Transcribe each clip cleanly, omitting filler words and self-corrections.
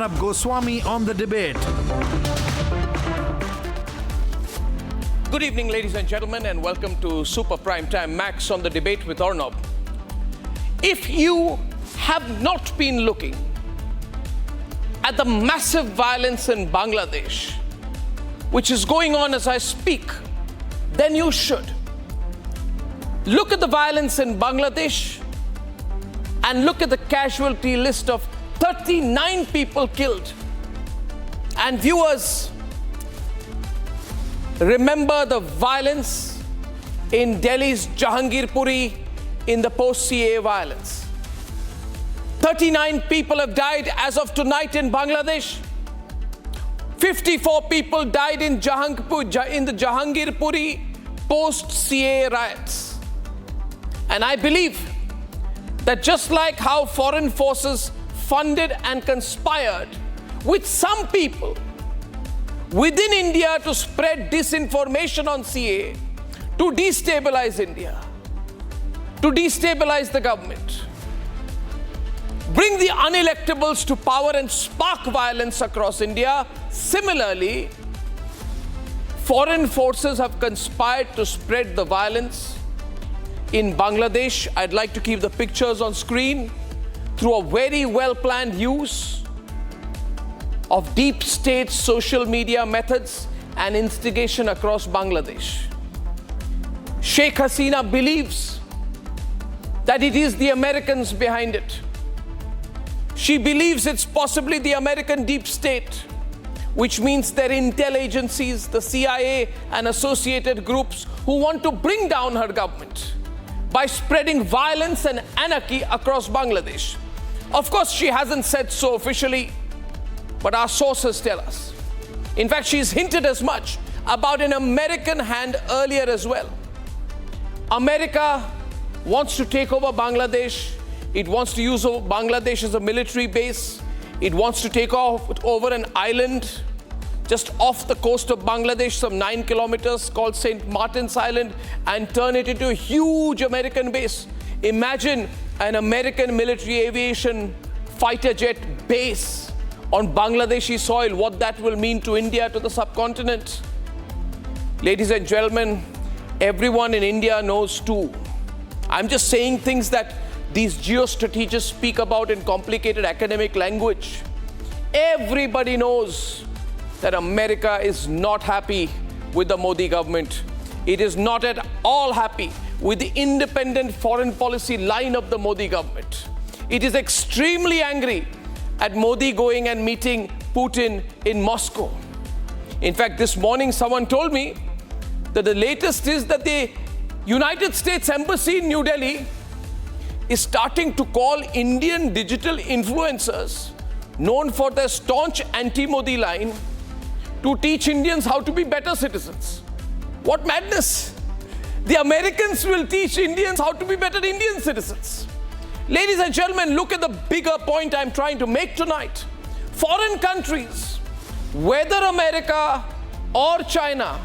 Arnab Goswami on the debate. Good evening, ladies and gentlemen, and welcome to Super Primetime Max on the debate with Arnab. If you have not been looking at the massive violence in Bangladesh, which is going on as I speak, then you should. Look at the violence in Bangladesh and look at the casualty list of 39 people killed. And viewers, remember the violence in Delhi's Jahangirpuri in the post-CAA violence. 39 people have died as of tonight in Bangladesh. 54 people died in the Jahangirpuri post-CAA riots. And I believe that just like how foreign forces funded and conspired with some people within India to spread disinformation on CAA, to destabilize India, to destabilize the government, bring the unelectables to power and spark violence across India. Similarly, foreign forces have conspired to spread the violence in Bangladesh. I'd like to keep the pictures on screen through a very well-planned use of deep state social media methods and instigation across Bangladesh. Sheikh Hasina believes that it is the Americans behind it. She believes it's possibly the American deep state, which means their intel agencies, the CIA and associated groups who want to bring down her government by spreading violence and anarchy across Bangladesh. Of course, she hasn't said so officially, but our sources tell us. In fact, she's hinted as much about an American hand earlier as well. America wants to take over Bangladesh. It wants to use Bangladesh as a military base. It wants to take over an island just off the coast of Bangladesh, some 9 kilometers, called St. Martin's Island, and turn it into a huge American base. Imagine an American military aviation fighter jet base on Bangladeshi soil, what that will mean to India, to the subcontinent. Ladies and gentlemen, everyone in India knows too. I'm just saying things that these geostrategists speak about in complicated academic language. Everybody knows that America is not happy with the Modi government. It is not at all happy with the independent foreign policy line of the Modi government. It is extremely angry at Modi going and meeting Putin in Moscow. In fact, this morning someone told me that the latest is that the United States Embassy in New Delhi is starting to call Indian digital influencers known for their staunch anti-Modi line to teach Indians how to be better citizens. What madness! The Americans will teach Indians how to be better Indian citizens. Ladies and gentlemen, look at the bigger point I'm trying to make tonight. Foreign countries, whether America or China,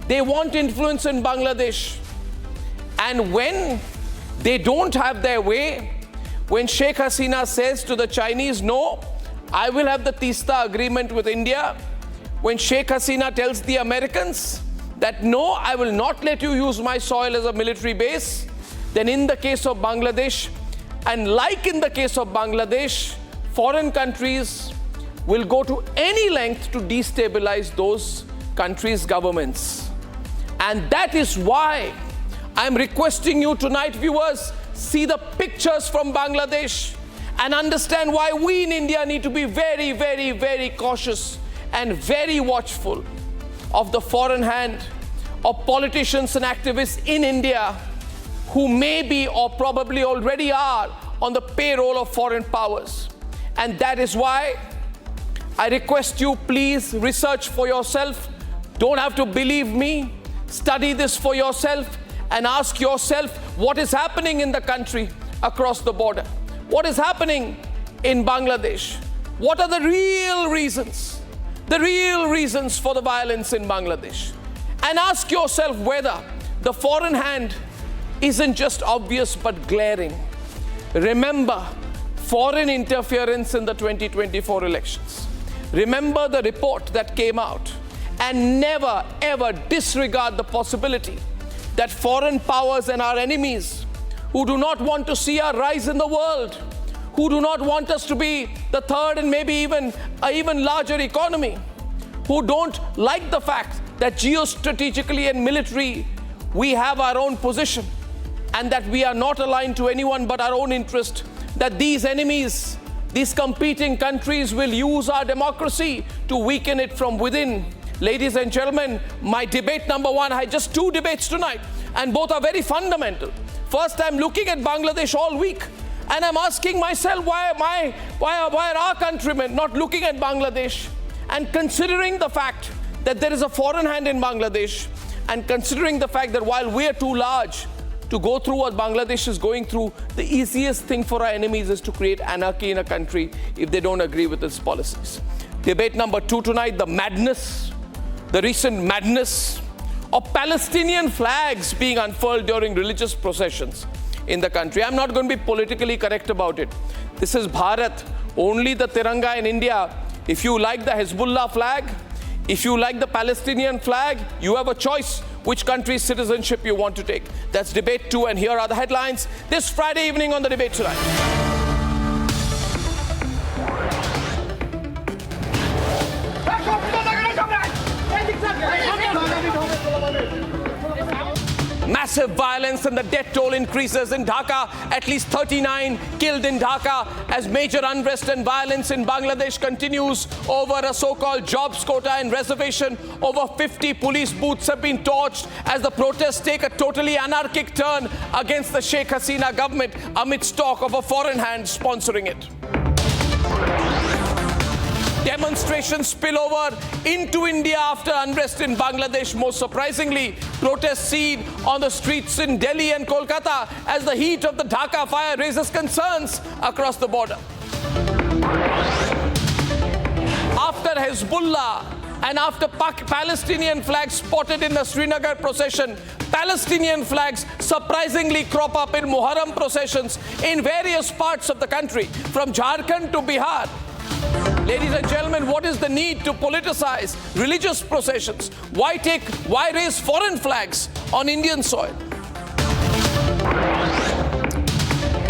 they want influence in Bangladesh. And when they don't have their way, when Sheikh Hasina says to the Chinese, no, I will have the Teesta agreement with India, when Sheikh Hasina tells the Americans that no, I will not let you use my soil as a military base, then in the case of Bangladesh, and like in the case of Bangladesh, foreign countries will go to any length to destabilize those countries' governments. And that is why I'm requesting you tonight, viewers, see the pictures from Bangladesh and understand why we in India need to be very, very, very cautious and very watchful of the foreign hand of politicians and activists in India who may be or probably already are on the payroll of foreign powers. And that is why I request you, please research for yourself. Don't have to believe me. Study this for yourself and ask yourself what is happening in the country across the border. What is happening in Bangladesh? What are the real reasons for the violence in Bangladesh? And ask yourself whether the foreign hand isn't just obvious but glaring. Remember, foreign interference in the 2024 elections. Remember the report that came out, and never ever disregard the possibility that foreign powers and our enemies who do not want to see our rise in the world, who do not want us to be the third and maybe even an even larger economy, who don't like the fact that geostrategically and military we have our own position and that we are not aligned to anyone but our own interest, that these enemies, these competing countries will use our democracy to weaken it from within. Ladies and gentlemen, my debate number one, I had just two debates tonight, and both are very fundamental. First, I'm looking at Bangladesh all week, and I'm asking myself, why are our countrymen not looking at Bangladesh and considering the fact that there is a foreign hand in Bangladesh, and considering the fact that while we are too large to go through what Bangladesh is going through, the easiest thing for our enemies is to create anarchy in a country if they don't agree with its policies. Debate number two tonight, the madness, the recent madness of Palestinian flags being unfurled during religious processions in the country. I'm not going to be politically correct about it. This is Bharat, only the Tiranga in India. If you like the Hezbollah flag, if you like the Palestinian flag, you have a choice which country's citizenship you want to take. That's debate two, and here are the headlines this Friday evening on the Debate Tonight. Massive violence and the death toll increases in Dhaka. At least 39 killed in Dhaka as major unrest and violence in Bangladesh continues over a so-called jobs quota and reservation. Over 50 police booths have been torched as the protests take a totally anarchic turn against the Sheikh Hasina government amidst talk of a foreign hand sponsoring it. Demonstrations spill over into India after unrest in Bangladesh. Most surprisingly, protests seed on the streets in Delhi and Kolkata as the heat of the Dhaka fire raises concerns across the border. After Hezbollah and after Palestinian flags spotted in the Srinagar procession, Palestinian flags surprisingly crop up in Muharram processions in various parts of the country, from Jharkhand to Bihar. Ladies and gentlemen, what is the need to politicize religious processions? Why raise foreign flags on Indian soil?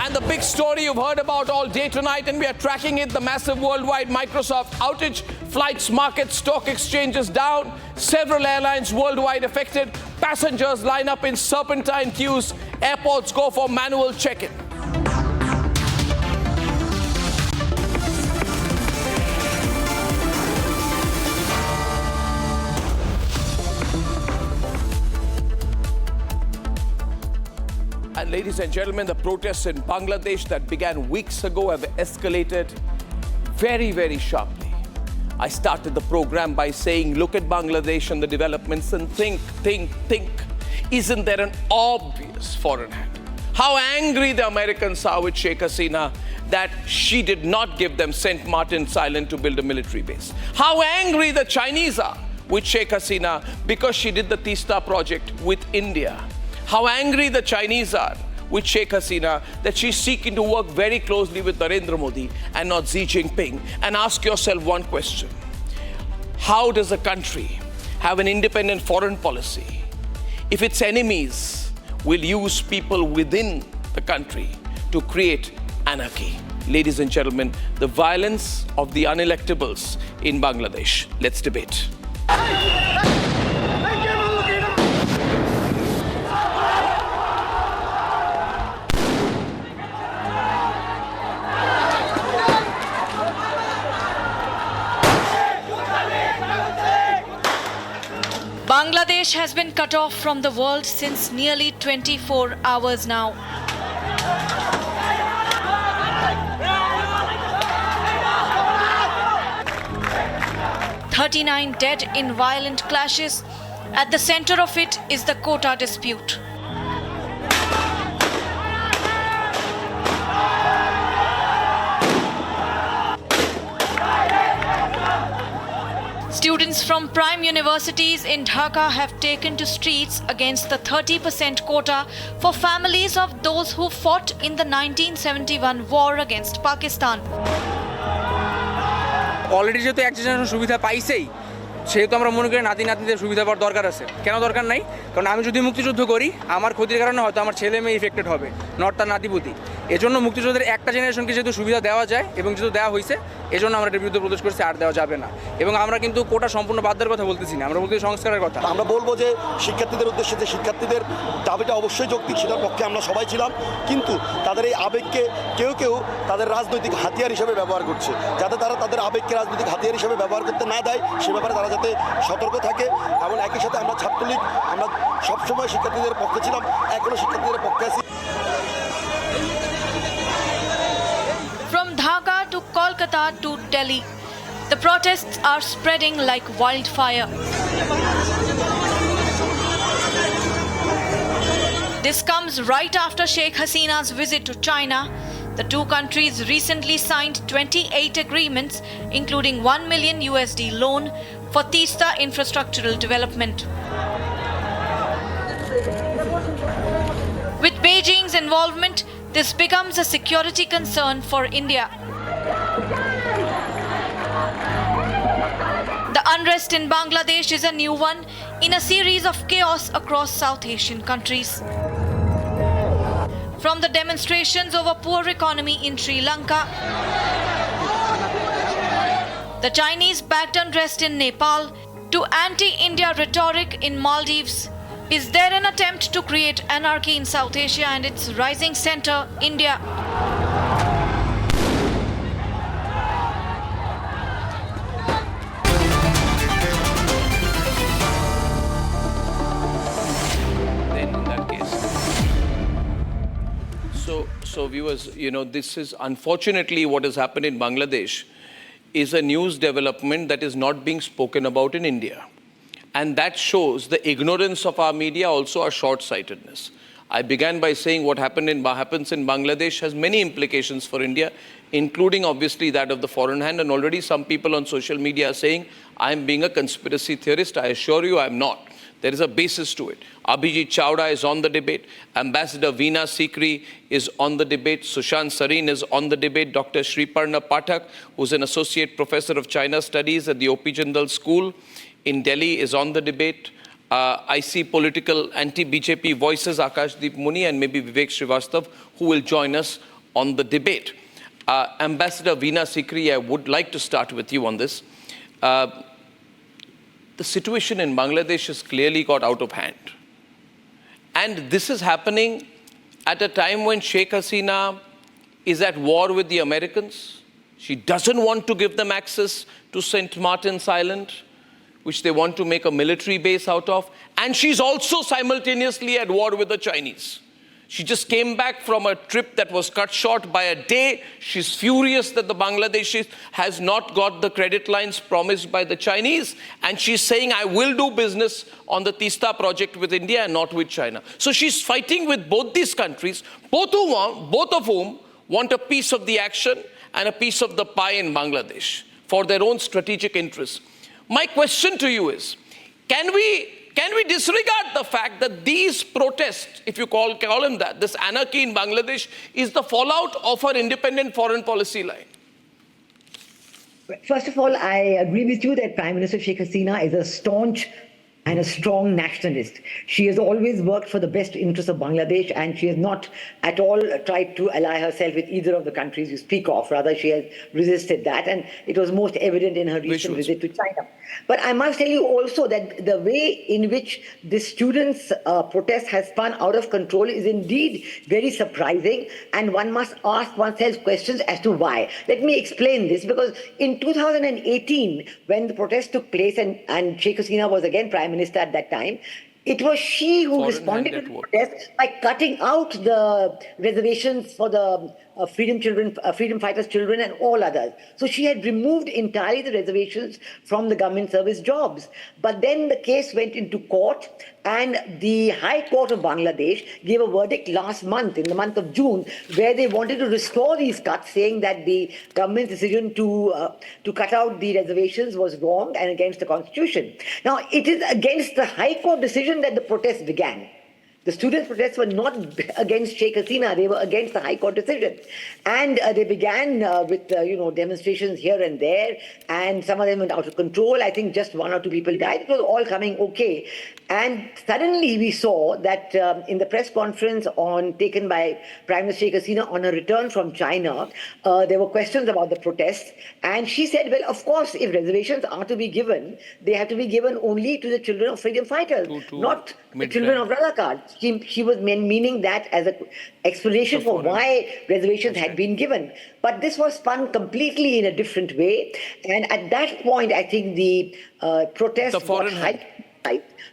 And the big story you've heard about all day tonight, and we are tracking it, the massive worldwide Microsoft outage. Flights, markets, stock exchanges down. Several airlines worldwide affected. Passengers line up in serpentine queues. Airports go for manual check-in. And ladies and gentlemen, the protests in Bangladesh that began weeks ago have escalated very, very sharply. I started the program by saying, look at Bangladesh and the developments and think. Isn't there an obvious foreign hand? How angry the Americans are with Sheikh Hasina that she did not give them St. Martin's Island to build a military base. How angry the Chinese are with Sheikh Hasina because she did the Teesta project with India. How angry the Chinese are with Sheikh Hasina that she's seeking to work very closely with Narendra Modi and not Xi Jinping. And ask yourself one question. How does a country have an independent foreign policy if its enemies will use people within the country to create anarchy? Ladies and gentlemen, the violence of the unelectables in Bangladesh. Let's debate. Bangladesh has been cut off from the world since nearly 24 hours now. "39 dead in violent clashes. At the center of it is the Quota dispute. Students from prime universities in Dhaka have taken to streets against the 30% quota for families of those who fought in the 1971 war against Pakistan. Already যেহেতু এক generation সুবিধা পাইছেই সেহেতু আমরা মনে করি নাতি নাতনিদের সুবিধা পাওয়ার দরকার আছে। কেন দরকার নাই? কারণ আমি যদি মুক্তিযুদ্ধ করি আমার ক্ষতির কারণে হয়তো আমার ছেলে মেয়ে ইফেক্টেড হবে, নট তার নাতিপুতি। এজন্য মুক্তিযুদ্ধের একটা জেনারেশনকে যেহেতু সুবিধা দেওয়া যায় এবং যেহেতু দেওয়া হয়েছে এজন্য আমরা এটার বিরুদ্ধে প্রতিরোধ করছি, আর দেওয়া যাবে না। এবং আমরা কিন্তু কোটা সম্পূর্ণ বাদ দেওয়ার কথা বলতেছি না, আমরা বলতেছি সংস্কারের কথা। আমরা বলবো যে শিক্ষার্থীদের উদ্দেশ্যে যে শিক্ষার্থীদের দাবিটা অবশ্যই যৌক্তিক, সেটার পক্ষে আমরা সবাই ছিলাম, কিন্তু তাদের এই আবেগকে কেউ কেউ তাদের রাজনৈতিক হাতিয়ার হিসেবে ব্যবহার করছে, যাতে তারা তাদের আবেগকে রাজনৈতিক হাতিয়ার হিসেবে ব্যবহার করতে না দেয় সে ব্যাপারে তারা যাতে সতর্ক থাকে। এবং একই সাথে আমরা ছাত্রলীগ আমরা সবসময় শিক্ষার্থীদের পক্ষে ছিলাম, এখনও শিক্ষার্থীদের পক্ষে আছি। From Dhaka to Kolkata to Delhi, the protests are spreading like wildfire. This comes right after Sheikh Hasina's visit to China. The two countries recently signed 28 agreements, including $1 million loan for Teesta infrastructural development. With Beijing's involvement, this becomes a security concern for India. The unrest in Bangladesh is a new one in a series of chaos across South Asian countries. From the demonstrations over poor economy in Sri Lanka, the Chinese-backed unrest in Nepal, to anti-India rhetoric in Maldives, is there an attempt to create anarchy in South Asia and its rising center, India? Then in that case. So viewers, this is unfortunately what has happened in Bangladesh is a news development that is not being spoken about in India. And that shows the ignorance of our media, also our short-sightedness. I began by saying what happens in Bangladesh has many implications for India, including obviously that of the foreign hand. And already some people on social media are saying, I'm being a conspiracy theorist. I assure you I'm not. There is a basis to it. Abhijit Chawda is on the debate. Ambassador Veena Sikri is on the debate. Sushant Sareen is on the debate. Dr. Sriparna Pathak, who's an associate professor of China studies at the O.P. Jindal School in Delhi, is on the debate. I see political anti-BJP voices, Akashdeep Muni and maybe Vivek Srivastav, who will join us on the debate. Ambassador Veena Sikri, I would like to start with you on this. The situation in Bangladesh has clearly got out of hand. And this is happening at a time when Sheikh Hasina is at war with the Americans. She doesn't want to give them access to St. Martin's Island, which they want to make a military base out of. And she's also simultaneously at war with the Chinese. She just came back from a trip that was cut short by a day. She's furious that the Bangladeshis has not got the credit lines promised by the Chinese. And she's saying, I will do business on the Teesta project with India and not with China. So she's fighting with both these countries, both of whom want a piece of the action and a piece of the pie in Bangladesh for their own strategic interests. My question to you is, can we disregard the fact that these protests, if you call them that, this anarchy in Bangladesh is the fallout of her independent foreign policy line? First of all, I agree with you that Prime Minister Sheikh Hasina is a staunch and a strong nationalist. She has always worked for the best interests of Bangladesh, and she has not at all tried to ally herself with either of the countries you speak of. Rather, she has resisted that, and it was most evident in her recent visit to China. But I must tell you also that the way in which the students' protest has spun out of control is indeed very surprising, and one must ask oneself questions as to why. Let me explain this, because in 2018, when the protest took place and Sheikh Hasina was again Prime Minister at that time, it was she who responded to the protest by cutting out the reservations for the freedom fighters' children, and all others. So she had removed entirely the reservations from the government service jobs. But then the case went into court, and the High Court of Bangladesh gave a verdict last month, in the month of June, where they wanted to restore these cuts, saying that the government's decision to cut out the reservations was wrong and against the Constitution. Now, it is against the High Court decision that the protests began. The students' protests were not against Sheikh Hasina, they were against the High Court decision. And they began with, demonstrations here and there, and some of them went out of control. I think just 1 or 2 people died. It was all coming okay. And suddenly we saw that in the press conference taken by Prime Minister Sheikh Hasina on her return from China, there were questions about the protests. And she said, well, of course, if reservations are to be given, they have to be given only to the children of freedom fighters, not the children of Razakar. She was meaning that as an explanation for why reservations had been given. But this was spun completely in a different way. And at that point, I think the protest got hyped.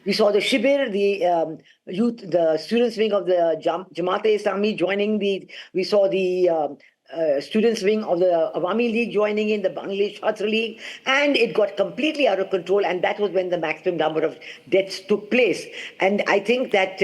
We saw the Shibir, the students' wing of the Jamaat-e-Islami joining we saw the students' wing of the Awami League joining in, the Bangladesh Chhatra League, and it got completely out of control, and that was when the maximum number of deaths took place. And I think that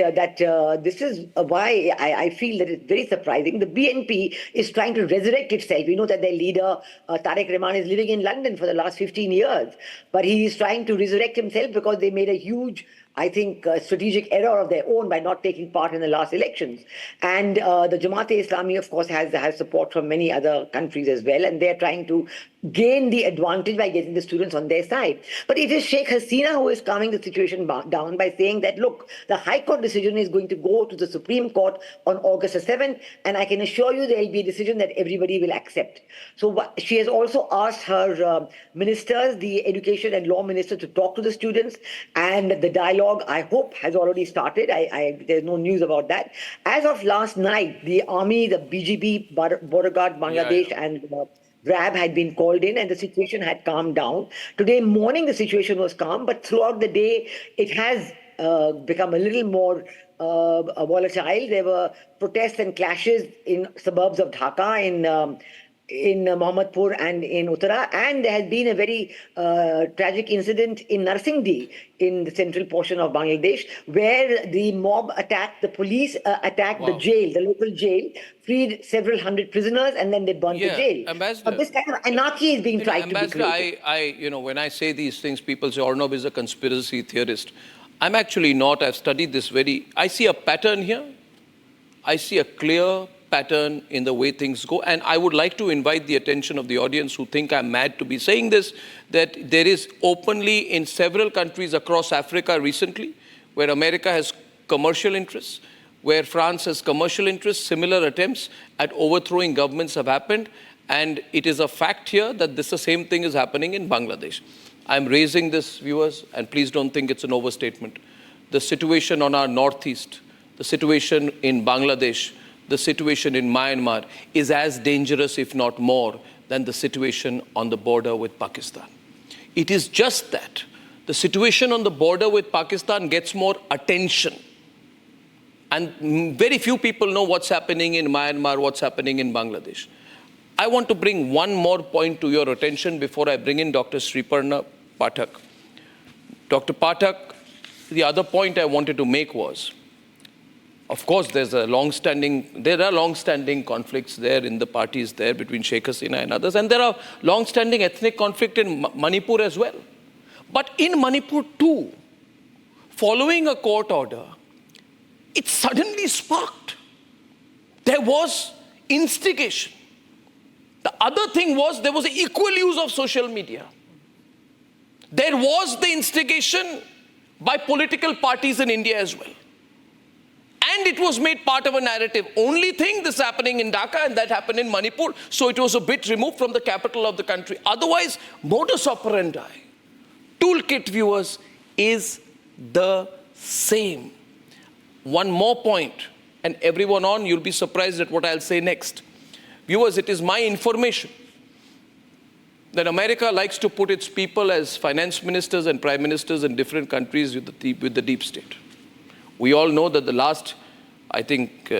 this is why I feel that it's very surprising. The BNP is trying to resurrect itself. We know that their leader, Tariq Rahman, is living in London for the last 15 years, but he is trying to resurrect himself because they made a huge, I think, strategic error of their own by not taking part in the last elections. And the Jamaat-e-Islami, of course, has support from many other countries as well, and they're trying to gain the advantage by getting the students on their side. But it is Sheikh Hasina who is calming the situation down by saying that, look, the High Court decision is going to go to the Supreme Court on August the 7th, and I can assure you there will be a decision that everybody will accept. So she has also asked her ministers, the Education and Law Minister, to talk to the students, and the dialogue, I hope, has already started. There's no news about that. As of last night, the army, the BGP, Border Guard Bangladesh, and RAB had been called in, and the situation had calmed down. Today morning, the situation was calm, but throughout the day, it has become a little more volatile. There were protests and clashes in suburbs of Dhaka, in Mohammadpur and in Uttara, and there has been a very tragic incident in Narsingdi, in the central portion of Bangladesh, where the mob attacked, the police attacked the jail, the local jail, freed several hundred prisoners, and then they burnt the jail. Ambassador, this kind of anarchy is being tried to be I created. when I say these things, people say Arnab is a conspiracy theorist. I'm actually not. I've studied this I see a pattern here. I see a clear pattern in the way things go. And I would like to invite the attention of the audience who think I'm mad to be saying this, that there is openly in several countries across Africa recently, where America has commercial interests, where France has commercial interests, similar attempts at overthrowing governments have happened. And it is a fact here that the same thing is happening in Bangladesh. I'm raising this, viewers, and please don't think it's an overstatement. The situation on our northeast, the situation in Bangladesh, the situation in Myanmar is as dangerous, if not more, than the situation on the border with Pakistan. It is just that the situation on the border with Pakistan gets more attention. And very few people know what's happening in Myanmar, what's happening in Bangladesh. I want to bring one more point to your attention before I bring in Dr. Sriparna Pathak. Dr. Pathak, the other point I wanted to make was, of course, there are long-standing conflicts there in the parties there between Sheikh Hasina and others, and there are long-standing ethnic conflict in Manipur as well. But in Manipur too, following a court order, it suddenly sparked. There was instigation. The other thing was there was an equal use of social media. There was the instigation by political parties in India as well. And it was made part of a narrative. Only thing this happening in Dhaka and that happened in Manipur, so it was a bit removed from the capital of the country. Otherwise, modus operandi, toolkit, viewers, is the same. One more point, and everyone on, you'll be surprised at what I'll say next. Viewers, it is my information that America likes to put its people as finance ministers and prime ministers in different countries with the deep state. We all know that the last, I think,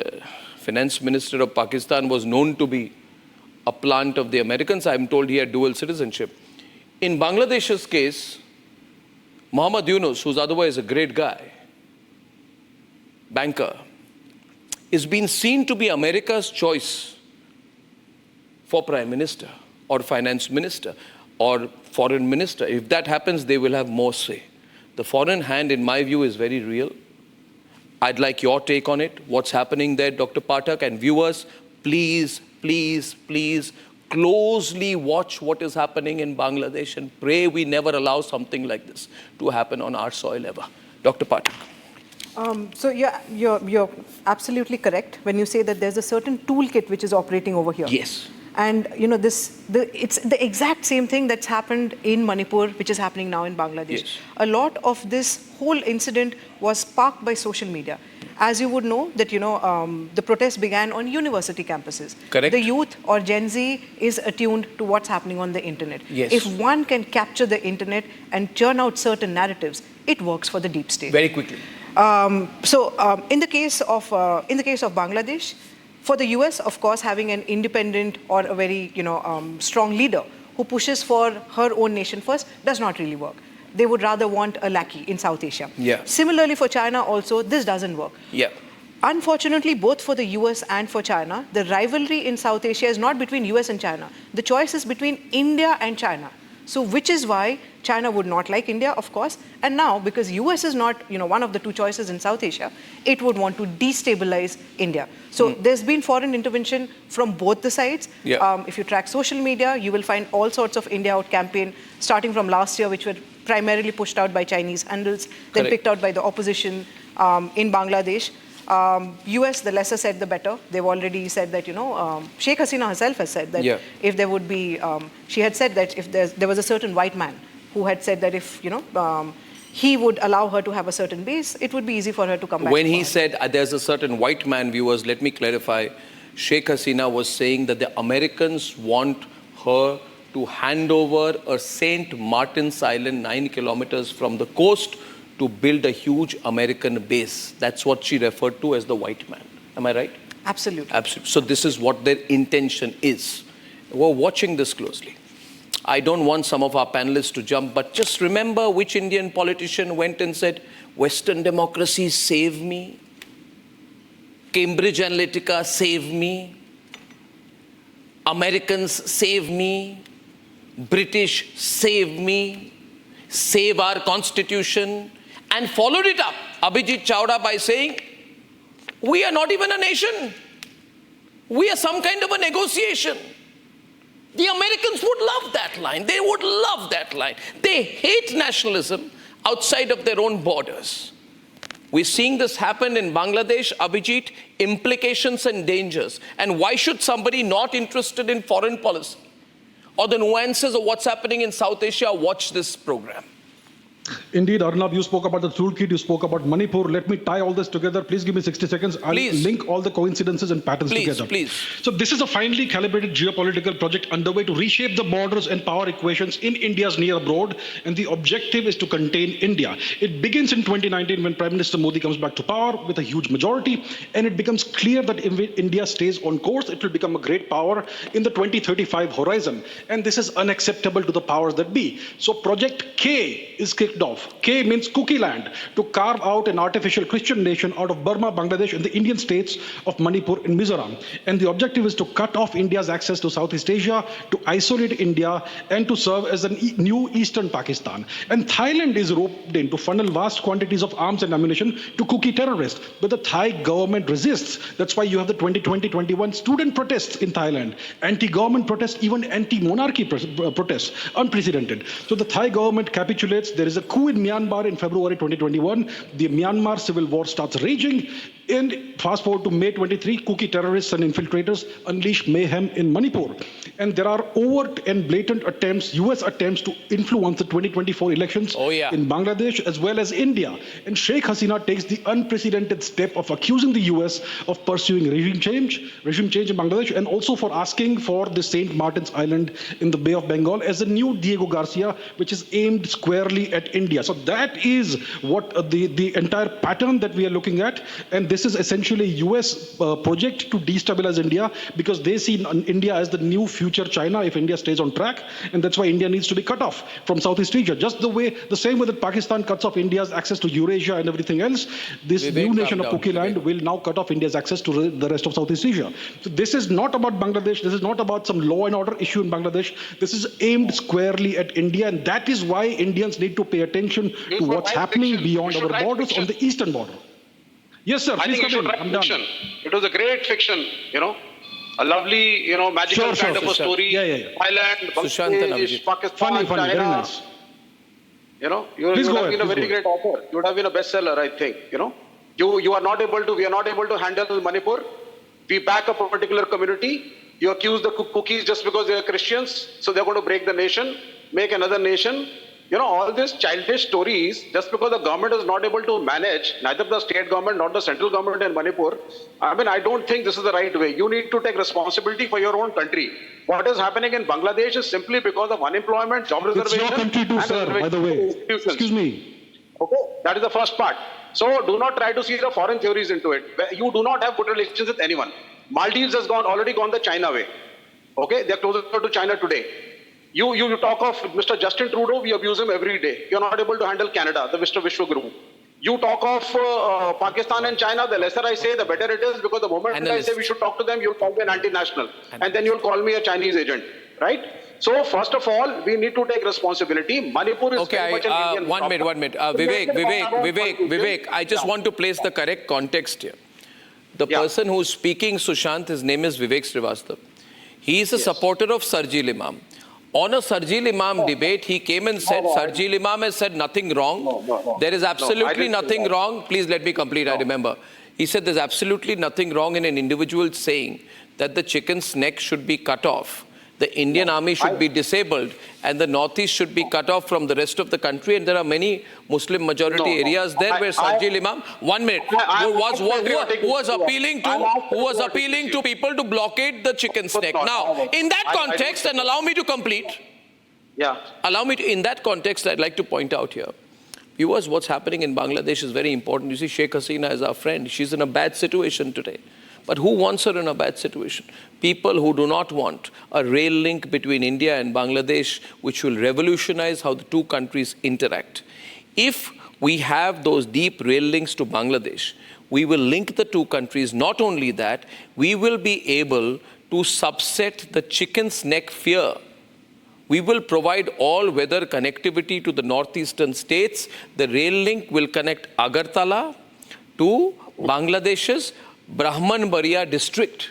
finance minister of Pakistan was known to be a plant of the Americans. I'm told he had dual citizenship. In Bangladesh's case, Muhammad Yunus, who's otherwise a great guy, banker, is being seen to be America's choice for prime minister or finance minister or foreign minister. If that happens, they will have more say. The foreign hand, in my view, is very real. I'd like your take on it. What's happening there, Dr. Pathak, and viewers, please, please, please closely watch what is happening in Bangladesh and pray we never allow something like this to happen on our soil ever. Dr. Pathak. So you're absolutely correct when you say that there's a certain toolkit which is operating over here. Yes. And it's the exact same thing that's happened in Manipur, which is happening now in Bangladesh. Yes. A lot of this whole incident was sparked by social media. As you would know, that the protests began on university campuses. Correct. The youth or Gen Z is attuned to what's happening on the internet. Yes. If one can capture the internet and churn out certain narratives, it works for the deep state. Very quickly. In the case of Bangladesh, for the US, of course, having an independent or a very strong leader who pushes for her own nation first does not really work. They would rather want a lackey in South Asia. Yeah. Similarly for China also, this doesn't work. Yeah. Unfortunately, both for the US and for China, the rivalry in South Asia is not between US and China. The choice is between India and China. So which is why China would not like India, of course. And now, because US is not one of the two choices in South Asia, it would want to destabilize India. So there's been foreign intervention from both the sides. Yeah. If you track social media, you will find all sorts of India Out campaign, starting from last year, which were primarily pushed out by Chinese handles, then Correct. picked out by the opposition in Bangladesh. US, the lesser said the better. They've already said that, Sheikh Hasina herself has said that if there would be, she had said that if there was a certain white man who had said that if, he would allow her to have a certain base, it would be easy for her to come back. When he said there's a certain white man, viewers, let me clarify. Sheikh Hasina was saying that the Americans want her to hand over a St. Martin's Island 9 kilometers from the coast to build a huge American base. That's what she referred to as the white man. Am I right? Absolutely. Absolutely. So this is what their intention is. We're watching this closely. I don't want some of our panelists to jump, but just remember which Indian politician went and said, Western democracy, save me. Cambridge Analytica, save me. Americans, save me. British, save me. Save our constitution. And followed it up, Abhijit Chawda, by saying, we are not even a nation. We are some kind of a negotiation. The Americans would love that line. They would love that line. They hate nationalism outside of their own borders. We're seeing this happen in Bangladesh, Abhijit, implications and dangers. And why should somebody not interested in foreign policy or the nuances of what's happening in South Asia watch this program? Indeed, Arnab, you spoke about the toolkit, you spoke about Manipur. Let me tie all this together. Please give me 60 seconds. I'll link all the coincidences and patterns together. Please. So this is a finely calibrated geopolitical project underway to reshape the borders and power equations in India's near abroad, and the objective is to contain India. It begins in 2019 when Prime Minister Modi comes back to power with a huge majority, and it becomes clear that if India stays on course, it will become a great power in the 2035 horizon. And this is unacceptable to the powers that be. So Project K is kicked off. K means Cookie Land, to carve out an artificial Christian nation out of Burma, Bangladesh, and the Indian states of Manipur and Mizoram. And the objective is to cut off India's access to Southeast Asia, to isolate India, and to serve as a new Eastern Pakistan. And Thailand is roped in to funnel vast quantities of arms and ammunition to Kuki terrorists. But the Thai government resists. That's why you have the 2020-21 student protests in Thailand, anti-government protests, even anti-monarchy protests, unprecedented. So the Thai government capitulates. There is a coup in Myanmar in February 2021. The Myanmar civil war starts raging. And fast forward to May 23, Kuki terrorists and infiltrators unleash mayhem in Manipur. And there are overt and blatant attempts, US attempts, to influence the 2024 elections in Bangladesh as well as India. And Sheikh Hasina takes the unprecedented step of accusing the US of pursuing regime change in Bangladesh, and also for asking for the St. Martin's Island in the Bay of Bengal as a new Diego Garcia, which is aimed squarely at India. India. So that is what the entire pattern that we are looking at. And this is essentially a US project to destabilize India, because they see India as the new future China if India stays on track. And that's why India needs to be cut off from Southeast Asia. Just the same way that Pakistan cuts off India's access to Eurasia and everything else, this new nation of Cookie Land will now cut off India's access to the rest of Southeast Asia. So this is not about Bangladesh. This is not about some law and order issue in Bangladesh. This is aimed squarely at India, and that is why Indians need to pay attention to what's happening beyond our borders on the eastern border. Yes, sir. I think you should write fiction. It was a great fiction, a lovely, magical kind of a story. Thailand, Bangladesh, Pakistan, Funny, China. very nice. You would have been a very great author. You would have been a bestseller, I think. We are not able to handle Manipur. We back up a particular community. You accuse the cookies just because they are Christians, so they're going to break the nation, make another nation. All these childish stories, just because the government is not able to manage, neither the state government nor the central government in Manipur, I don't think this is the right way. You need to take responsibility for your own country. What is happening in Bangladesh is simply because of unemployment, job reservation. It's your country too, sir, by the way. Excuse me. Okay, that is the first part. So do not try to see the foreign theories into it. You do not have good relations with anyone. Maldives has already gone the China way. Okay, they're closer to China today. You talk of Mr. Justin Trudeau, we abuse him every day. You're not able to handle Canada, the Mr. Vishwaguru. You talk of Pakistan and China, the lesser I say, the better it is, because the moment I say we should talk to them, you'll call me an anti-national. And then you'll call me a Chinese agent, right? So first of all, we need to take responsibility. Manipur is very much an Indian problem. One minute. Vivek, I just want to place the correct context here. The person who's speaking, Sushant, his name is Vivek Srivastava. He is a supporter of Sarjil Imam. On a Sarjil Imam debate, he came and said, Sarjil Imam has said nothing wrong. There is absolutely nothing wrong. Please let me complete, I remember. He said there's absolutely nothing wrong in an individual saying that the chicken's neck should be cut off. The Indian army should be disabled, and the Northeast should be cut off from the rest of the country. And there are many Muslim majority areas there where Sarjil Imam, 1 minute, who was appealing to people to blockade the chicken's neck. Now, in that context, and allow me to complete. In that context, I'd like to point out here, viewers, what's happening in Bangladesh is very important. You see, Sheikh Hasina is our friend. She's in a bad situation today. But who wants her in a bad situation? People who do not want a rail link between India and Bangladesh, which will revolutionize how the two countries interact. If we have those deep rail links to Bangladesh, we will link the two countries. Not only that, we will be able to subset the chicken's neck fear. We will provide all-weather connectivity to the northeastern states. The rail link will connect Agartala to Bangladesh's Brahmanbaria district.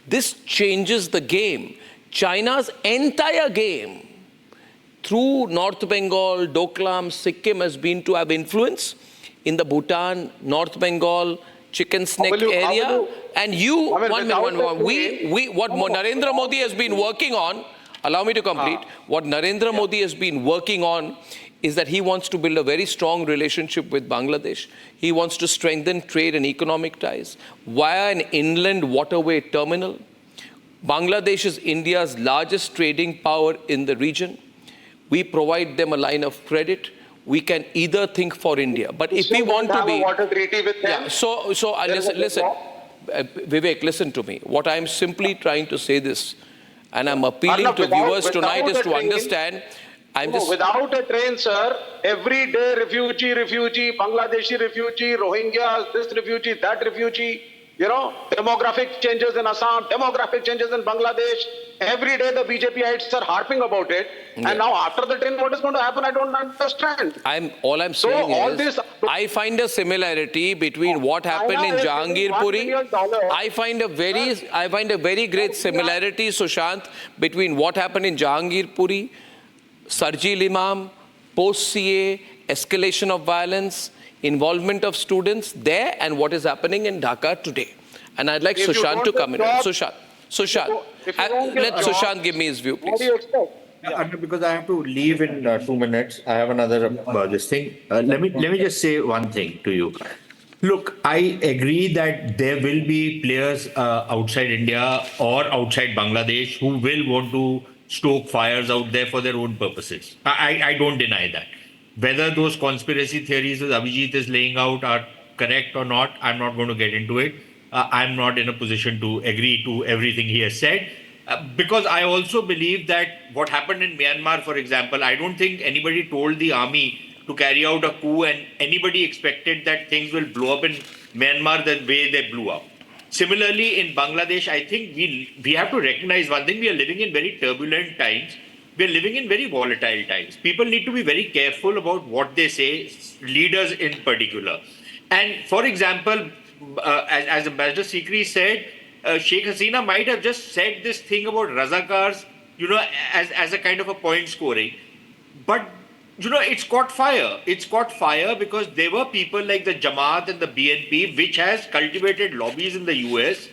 This changes the game. China's entire game through North Bengal, Doklam, Sikkim has been to have influence in the Bhutan, North Bengal, chicken snake area. And what Narendra Modi has been working on, allow me to complete, what Narendra Modi has been working on is that he wants to build a very strong relationship with Bangladesh. He wants to strengthen trade and economic ties via an inland waterway terminal. Bangladesh is India's largest trading power in the region. We provide them a line of credit. We can either think for India, but if we want to be... water treaty with them. Listen, Vivek, listen to me. What I'm simply trying to say this, and I'm appealing to viewers tonight, is to understand... Without a train, sir, every day refugee, Bangladeshi refugee, Rohingyas, this refugee, that refugee, demographic changes in Assam, demographic changes in Bangladesh. Every day the BJPites are harping about it. Yeah. And now after the train, what is going to happen? I don't understand. All I'm saying is, I find a similarity between what happened in Jahangirpuri. I find a very great similarity, Sushant, between what happened in Jahangirpuri, Sarjil Imam, post-CA, escalation of violence, involvement of students there, and what is happening in Dhaka today. And I'd like Sushant to come in. Sushant, let Sushant give me his view, please. Because I have to leave in 2 minutes. I have another this thing. Let me just say one thing to you. Look, I agree that there will be players outside India or outside Bangladesh who will want to stoke fires out there for their own purposes. I don't deny that. Whether those conspiracy theories that Abhijit is laying out are correct or not, I'm not going to get into it. I'm not in a position to agree to everything he has said. Because I also believe that what happened in Myanmar, for example, I don't think anybody told the army to carry out a coup and anybody expected that things will blow up in Myanmar the way they blew up. Similarly, in Bangladesh, I think we have to recognize one thing: we are living in very turbulent times. We are living in very volatile times. People need to be very careful about what they say, leaders in particular. And for example, as Ambassador Sikri said, Sheikh Hasina might have just said this thing about Razakars, as a kind of a point scoring. But, it's caught fire. It's caught fire because there were people like the Jamaat and the BNP, which has cultivated lobbies in the US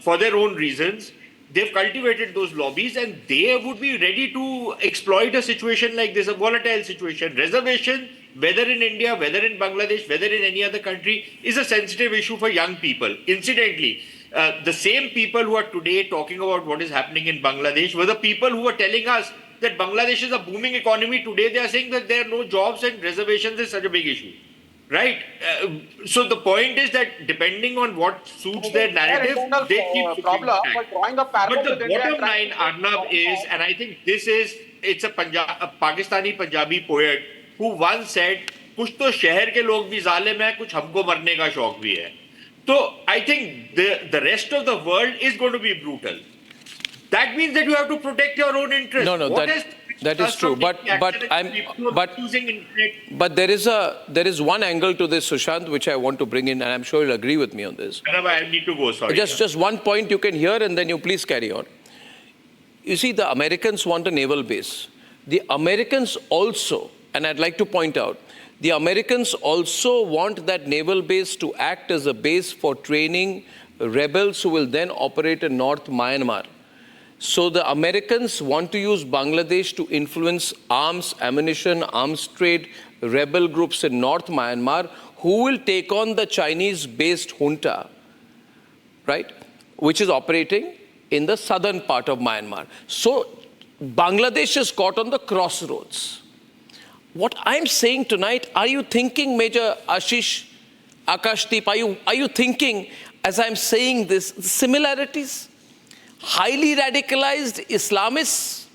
for their own reasons. They've cultivated those lobbies and they would be ready to exploit a situation like this, a volatile situation. Reservation, whether in India, whether in Bangladesh, whether in any other country, is a sensitive issue for young people. Incidentally, the same people who are today talking about what is happening in Bangladesh were the people who were telling us that Bangladesh is a booming economy. Today they are saying that there are no jobs and reservations is such a big issue. Right? So the point is that depending on what suits their narrative, they keep problem. But drawing a parallel But the bottom line, Arnab, is, and I think it's a Pakistani Punjabi poet who once said, कुछ तो शहर के लोग भी जालिम हैं, कुछ हमको मरने का शौक भी है. So I think the rest of the world is going to be brutal. That means that you have to protect your own interests. No, that is true. But there is one angle to this, Sushant, which I want to bring in, and I'm sure you'll agree with me on this. I need to go. Sorry. Just one point you can hear, and then you please carry on. You see, the Americans want a naval base. The Americans also, and I'd like to point out, the Americans also want that naval base to act as a base for training rebels who will then operate in North Myanmar. So the Americans want to use Bangladesh to influence arms, ammunition, arms trade, rebel groups in North Myanmar who will take on the Chinese-based junta, right, which is operating in the southern part of Myanmar. So Bangladesh is caught on the crossroads. What I'm saying tonight, are you thinking, Major Ashish, Akashdeep, are you thinking, as I'm saying this, similarities? Highly radicalized Islamists.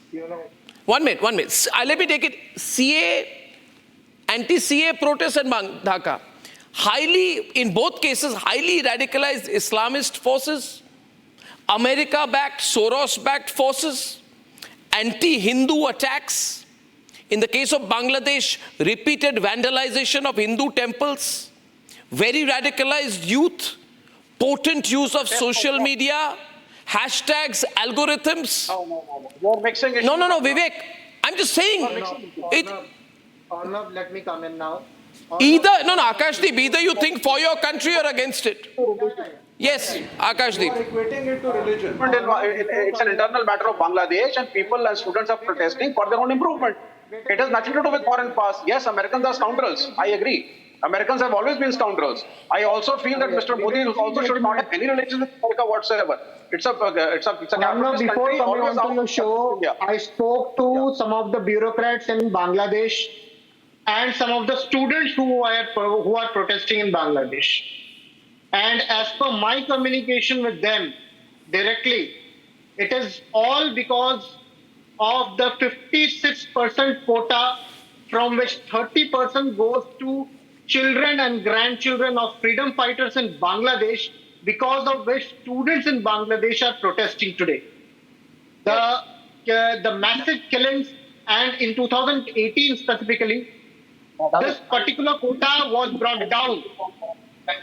One minute. Let me take it. Anti-CA protests in Dhaka. In both cases, highly radicalized Islamist forces. America-backed, Soros-backed forces. Anti-Hindu attacks. In the case of Bangladesh, repeated vandalization of Hindu temples. Very radicalized youth. Potent use of social media. Hashtags, algorithms. No. You're mixing it. No, Vivek. I'm just saying. Arnab, let me come in now. Akashdeep, either you think for your country or against it. Yes, Akashdeep. You are equating it to religion. It's an internal matter of Bangladesh, and people and students are protesting for their own improvement. It has nothing to do with foreign past. Yes, Americans are scoundrels. I agree. Americans have always been scoundrels. I also feel that Mr. Modi also should not have any relations with America whatsoever. It's a capitalist before country. coming on to the show, I spoke to some of the bureaucrats in Bangladesh and some of the students who are protesting in Bangladesh. And as per my communication with them directly, it is all because of the 56% quota, from which 30% goes to children and grandchildren of freedom fighters in Bangladesh, because of which students in Bangladesh are protesting today. The massive killings, and in 2018 specifically, this particular quota was brought down.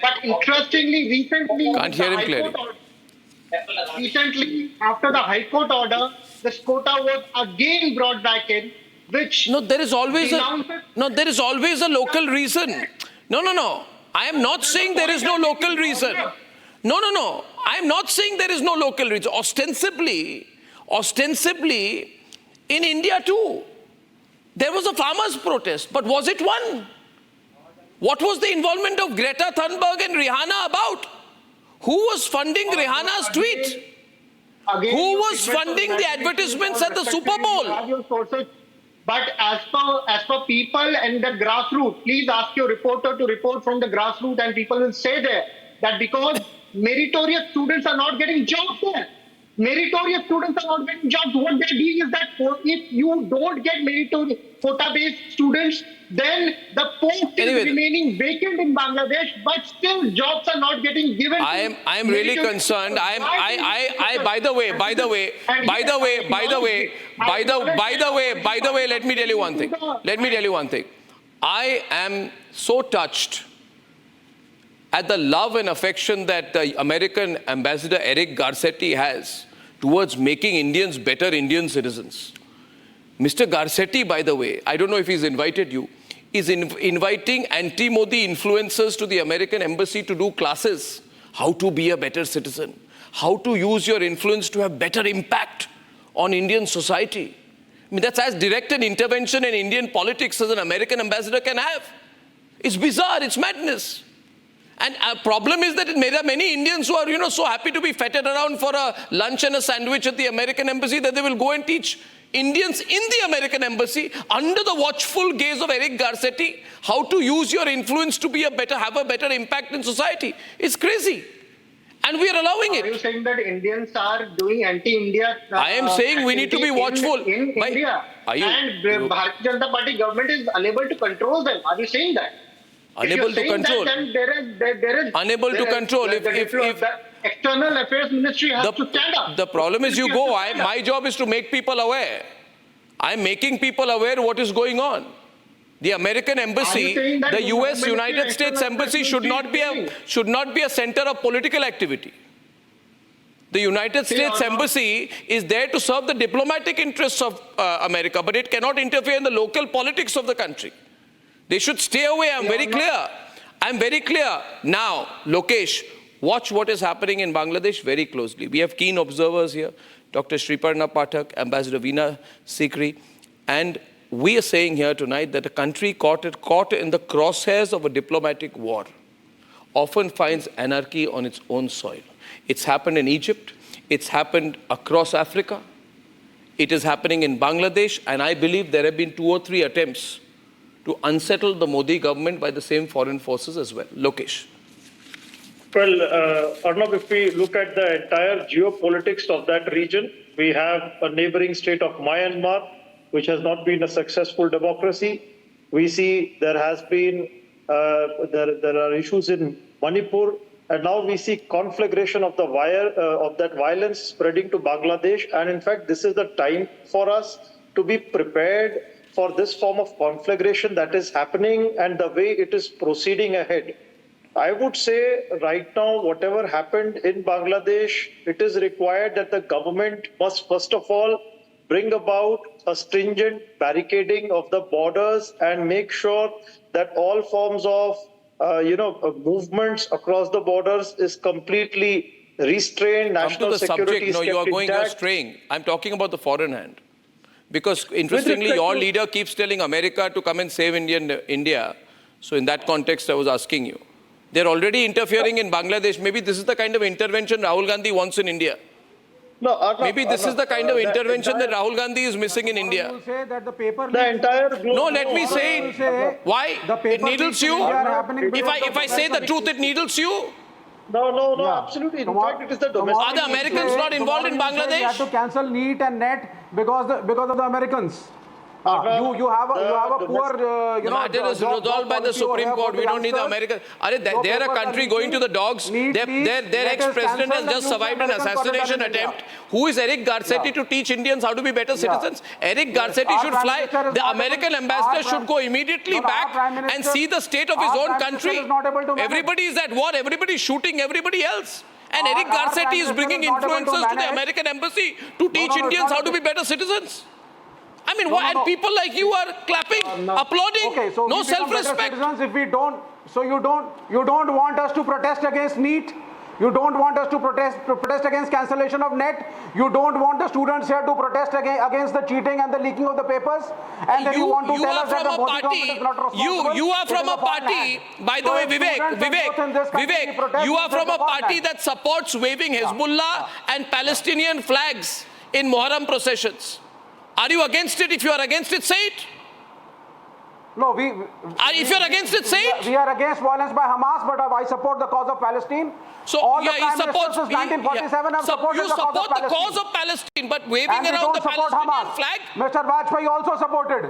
But interestingly, recently, Can't hear him clearly. Recently, after the High Court order, this quota was again brought back in, which there is always a local reason. No. I am not saying there is no local reason. No. I am not saying there is no local reason. Ostensibly, in India too, there was a farmers' protest. But was it one? What was the involvement of Greta Thunberg and Rihanna about? Who was funding Rihanna's tweet? Who was funding the advertisements at the Super Bowl? But as per people and the grassroots, please ask your reporter to report from the grassroots, and people will say there that because meritorious students are not getting jobs there. Meritorious students are not getting jobs. What they're doing is that if you don't get meritorious quota-based students, then the post is remaining vacant in Bangladesh, but still jobs are not getting given. I am really concerned. By the way, let me tell you one thing. I am so touched at the love and affection that the American ambassador Eric Garcetti has towards making Indians better Indian citizens. Mr. Garcetti, by the way, I don't know if he's invited you, is inviting anti-Modi influencers to the American embassy to do classes. How to be a better citizen. How to use your influence to have better impact on Indian society. I mean, that's as direct an intervention in Indian politics as an American ambassador can have. It's bizarre, it's madness. And a problem is that there are many Indians who are, so happy to be fetted around for a lunch and a sandwich at the American embassy that they will go and teach Indians in the American embassy under the watchful gaze of Eric Garcetti how to use your influence to be have a better impact in society. It's crazy. And we are allowing it. Are you saying that Indians are doing anti-India? I am saying we need to be watchful. In India. And Bharatiya Janata Party government is unable to control them. Are you saying that? Unable to control. Then there is unable to control. If the External Affairs Ministry has to stand up. The problem is my job is to make people aware. I'm making people aware what is going on. The American embassy, the US, United States embassy should not be a center of political activity. The United States embassy is there to serve the diplomatic interests of America, but it cannot interfere in the local politics of the country. They should stay away. I'm very clear. Now, Lokesh, watch what is happening in Bangladesh very closely. We have keen observers here, Dr. Sriparna Pathak, Ambassador Veena Sikri, and we are saying here tonight that a country caught in the crosshairs of a diplomatic war often finds anarchy on its own soil. It's happened in Egypt. It's happened across Africa. It is happening in Bangladesh, and I believe there have been 2 or 3 attempts to unsettle the Modi government by the same foreign forces as well. Lokesh. Well, Arnab, if we look at the entire geopolitics of that region, we have a neighboring state of Myanmar, which has not been a successful democracy. We see there has been, there are issues in Manipur, and now we see conflagration of that violence spreading to Bangladesh. And in fact, this is the time for us to be prepared for this form of conflagration that is happening and the way it is proceeding ahead. I would say right now, whatever happened in Bangladesh, it is required that the government must first of all bring about a stringent barricading of the borders and make sure that all forms of movements across the borders is completely restrained. National security is kept intact. No, you are straying. I'm talking about the foreign hand. Because interestingly, your leader keeps telling America to come and save India. So in that context, I was asking you. They're already interfering in Bangladesh. Maybe this is the kind of intervention Rahul Gandhi wants in India. No, maybe this is the kind of intervention that Rahul Gandhi is missing in India. You say that the entire globe. No, let me say it. Why? It needles you? If I say the truth, it needles you? No, absolutely. In fact, it is the domestic. Are the Americans not involved in Bangladesh? You have to cancel NEET and NET because of the Americans. You have a poor, the matter is resolved by the Supreme Court. We don't need the Americans. They're a country going to the dogs. Their ex-president has just survived an assassination attempt. Who is Eric Garcetti to teach Indians how to be better citizens? Eric Garcetti should fly. The American ambassador should go immediately back and see the state of his own country. Everybody is at war. Everybody is shooting everybody else. And Eric Garcetti is bringing influencers to the American embassy to teach Indians how to be better citizens. I mean, why? And people like you are clapping, applauding. Okay, so no self-respect. If we don't, so you don't want us to protest against NEET. You don't want us to protest against cancellation of NET. You don't want the students here to protest against the cheating and the leaking of the papers. And then you want to tell us that the Modi government is not responsible. You are from a party, by the way, Vivek, you are from a party that supports waving Hezbollah and Palestinian flags in Muharram processions. Are you against it? If you are against it, say it. No, If you're against it, say it. We are against violence by Hamas, but I support the cause of Palestine. So all yeah, the prime ministers since 1947 have supported you support the cause of Palestine, but waving and around the support Palestinian Hamas. flag. Mr. Vajpayee also supported.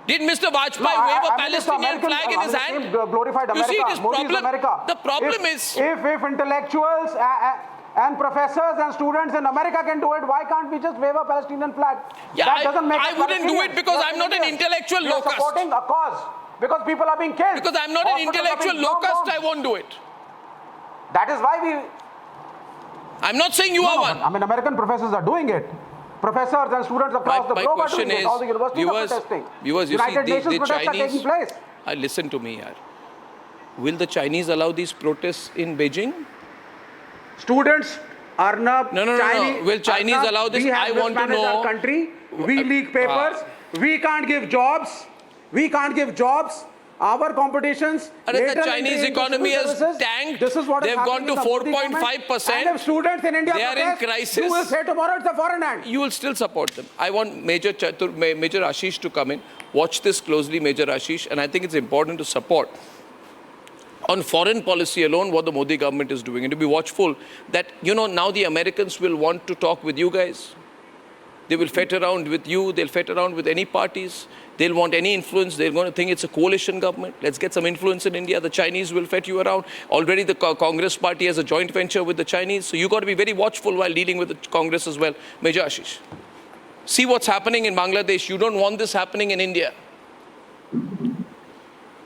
Did Mr. Vajpayee wave a Palestinian flag in his hand? Glorified America. You see, this Modi's problem, America. the problem is... If intellectuals and professors and students in America can do it, why can't we just wave a Palestinian flag? Yeah, that doesn't make I wouldn't do it because I'm not an intellectual locust. locust. You're supporting a cause because people are being killed. Because I'm not an intellectual locust, I won't do it. That is why we... I'm not saying you are one. I mean, American professors are doing it. Professors and students across the globe are doing it. All the universities are protesting. United Nations protests are taking place. Listen to me, yaar. Will the Chinese allow these protests in Beijing? Students, Arnab, No. Will Chinese allow this? I want to know. Our country. We leak papers. We can't give jobs. Our competitions. The Chinese economy has tanked. This is what they've gone to 4.5%. And if students in India they are in crisis. You will say tomorrow it's a foreign hand. You will still support them. I want Major Ashish to come in. Watch this closely, Major Ashish. And I think it's important to support on foreign policy alone what the Modi government is doing, and to be watchful that, now the Americans will want to talk with you guys. They will fet around with you. They'll fet around with any parties. They'll want any influence. They're going to think it's a coalition government. Let's get some influence in India. The Chinese will fet you around. Already the Congress party has a joint venture with the Chinese. So you've got to be very watchful while dealing with the Congress as well. Major Ashish, see what's happening in Bangladesh. You don't want this happening in India.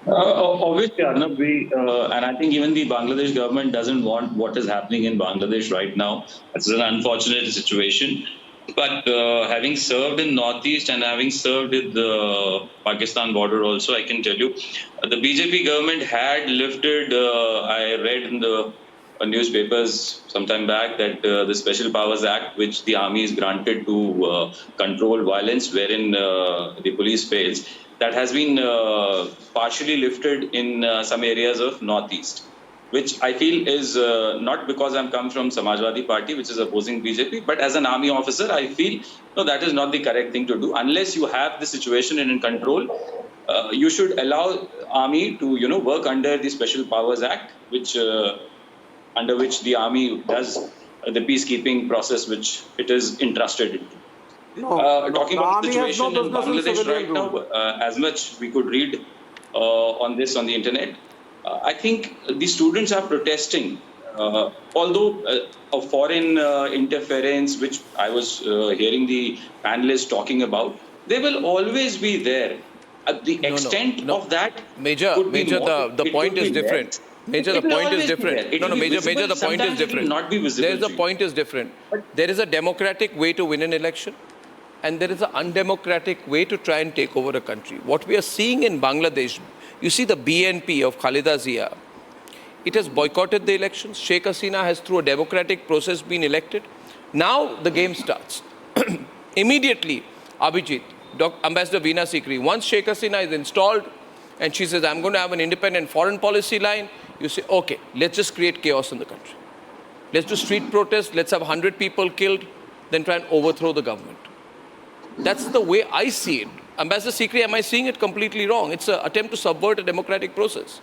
Obviously, Arnab, and I think even the Bangladesh government doesn't want what is happening in Bangladesh right now. It's an unfortunate situation. But having served in Northeast and having served with the Pakistan border also, I can tell you, the BJP government had lifted, I read in the newspapers sometime back that the Special Powers Act, which the army is granted to control violence wherein the police fails, that has been partially lifted in some areas of Northeast, which I feel is not because I'm come from Samajwadi Party, which is opposing BJP, but as an army officer, I feel, no, that is not the correct thing to do. Unless you have the situation in control, you should allow army to, work under the Special Powers Act, which under which the army does the peacekeeping process, which it is entrusted into. Talking about the situation in Bangladesh right now, as much we could read on this on the internet, I think the students are protesting, although a foreign interference, which I was hearing the panelists talking about, they will always be there. The extent of that, Major, the point is different. Major, the point is different. Major, the point is different. The point is different. There is a democratic way to win an election, and there is an undemocratic way to try and take over a country. What we are seeing in Bangladesh, you see the BNP of Khalida Zia, it has boycotted the elections. Sheikh Hasina has, through a democratic process, been elected. Now the game starts. Immediately, Abhijit, Ambassador Veena Sikri, once Sheikh Hasina is installed and she says, I'm going to have an independent foreign policy line, you say, okay, let's just create chaos in the country. Let's do street protests, let's have 100 people killed, then try and overthrow the government. That's the way I see it. Ambassador Sikri, am I seeing it completely wrong? It's an attempt to subvert a democratic process.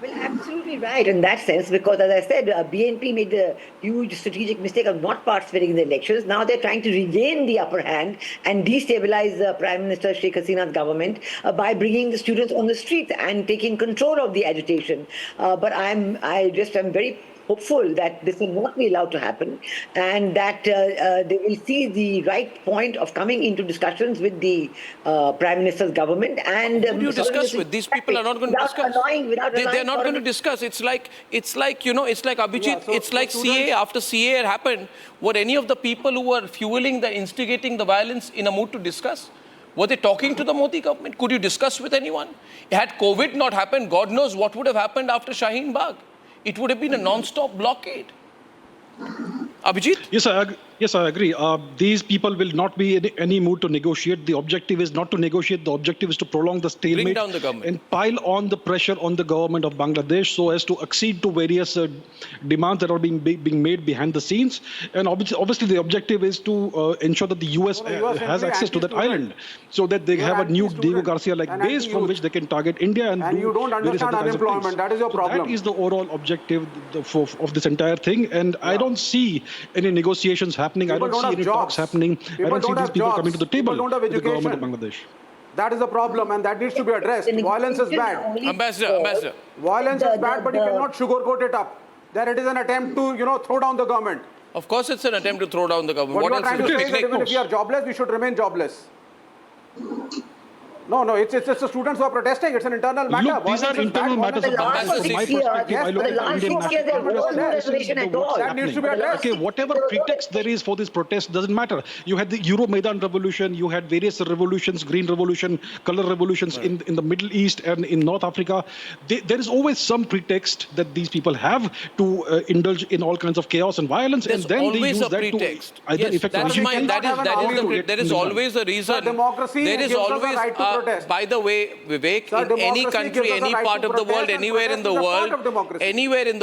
Well, absolutely right in that sense, because as I said, BNP made a huge strategic mistake of not participating in the elections. Now they're trying to regain the upper hand and destabilize Prime Minister Sheikh Hasina's government by bringing the students on the streets and taking control of the agitation. But I just am very hopeful that this will not be allowed to happen, and that they will see the right point of coming into discussions with the Prime Minister's government. And who do you discuss with? These people are not going to discuss. They're not going to discuss. It's like Abhijit, it's like CA. After CA happened, were any of the people who were instigating the violence in a mood to discuss? Were they talking to the Modi government? Could you discuss with anyone? Had COVID not happened, God knows what would have happened after Shaheen Bagh. It would have been a non-stop blockade. Abhijit? Yes, I agree. Yes, I agree. These people will not be in any mood to negotiate. The objective is not to negotiate. The objective is to prolong the stalemate. Bring down the government. And pile on the pressure on the government of Bangladesh so as to accede to various demands that are being made behind the scenes. And obviously the objective is to ensure that the US has access to that island so that they have a new Diego Garcia-like base from which they can target India and you don't understand unemployment. That is your problem. That is the overall objective of this entire thing. And I don't see any negotiations happening. I don't see any talks happening. I don't see these people coming to the table with the government of Bangladesh. That is the problem, and that needs to be addressed. Violence is bad. Ambassador. Violence is bad, but you cannot sugarcoat it up. That it is an attempt to, throw down the government. Of course, it's an attempt to throw down the government. What you are trying to say is that even if we are jobless, we should remain jobless. No, it's the students who are protesting. It's an internal matter. Look, these are internal matters of Bangladesh. From my perspective, I look at the Indian national. That needs to be addressed. Okay, whatever pretext there is for this protest doesn't matter. You had the Euro Maidan revolution, you had various revolutions, green revolution, color revolutions in the Middle East and in North Africa. There is always some pretext that these people have to indulge in all kinds of chaos and violence, and then they use that pretext. to either effectively. There is always a reason. There is always. By the way, Vivek, in any country, any part of the world, anywhere in the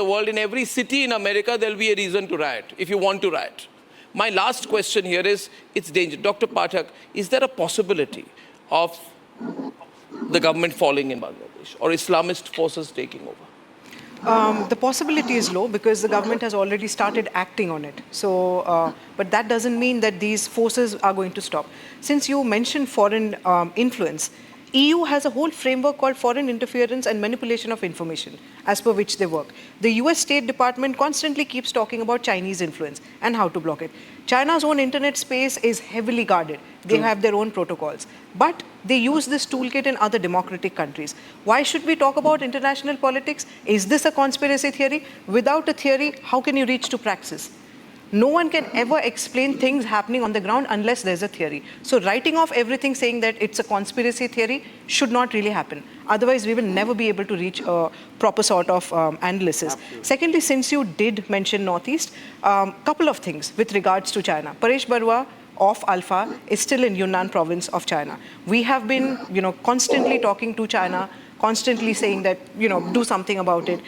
world, in every city in America, there'll be a reason to riot, if you want to riot. My last question here is, it's dangerous. Dr. Pathak, is there a possibility of the government falling in Bangladesh or Islamist forces taking over? The possibility is low because the government has already started acting on it. So, but that doesn't mean that these forces are going to stop. Since you mentioned foreign influence, EU has a whole framework called foreign interference and manipulation of information, as per which they work. The US State Department constantly keeps talking about Chinese influence and how to block it. China's own internet space is heavily guarded. They have their own protocols. But they use this toolkit in other democratic countries. Why should we talk about international politics? Is this a conspiracy theory? Without a theory, how can you reach to praxis? No one can ever explain things happening on the ground unless there's a theory. So writing off everything saying that it's a conspiracy theory should not really happen. Otherwise, we will never be able to reach a proper sort of analysis. Absolutely. Secondly, since you did mention Northeast, couple of things with regards to China. Paresh Barua of Alpha is still in Yunnan province of China. We have been, constantly talking to China, constantly saying that, do something about it.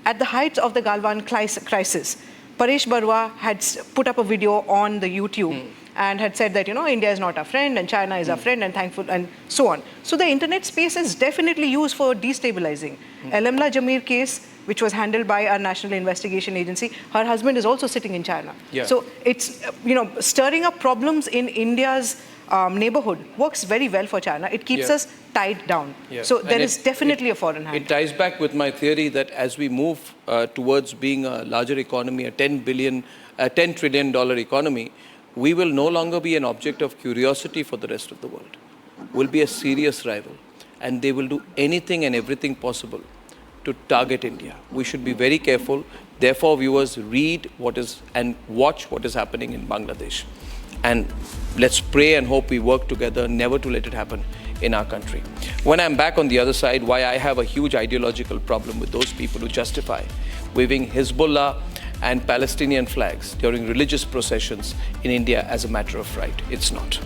At the height of the Galwan crisis, Paresh Barua had put up a video on the YouTube and had said that, India is not our friend and China is our friend and thankful and so on. So the internet space is definitely used for destabilizing. Alamla Jamir case, which was handled by our National Investigation Agency, her husband is also sitting in China. Yeah. So it's, stirring up problems in India's neighborhood works very well for China. It keeps us tied down. Yeah. So there is definitely a foreign hand. It ties back with my theory that as we move towards being a larger economy, a $10 trillion economy, we will no longer be an object of curiosity for the rest of the world. We'll be a serious rival. And they will do anything and everything possible to target India. We should be very careful. Therefore, viewers, read and watch what is happening in Bangladesh. And let's pray and hope we work together never to let it happen in our country. When I'm back on the other side, why I have a huge ideological problem with those people who justify waving Hezbollah and Palestinian flags during religious processions in India as a matter of right. It's not.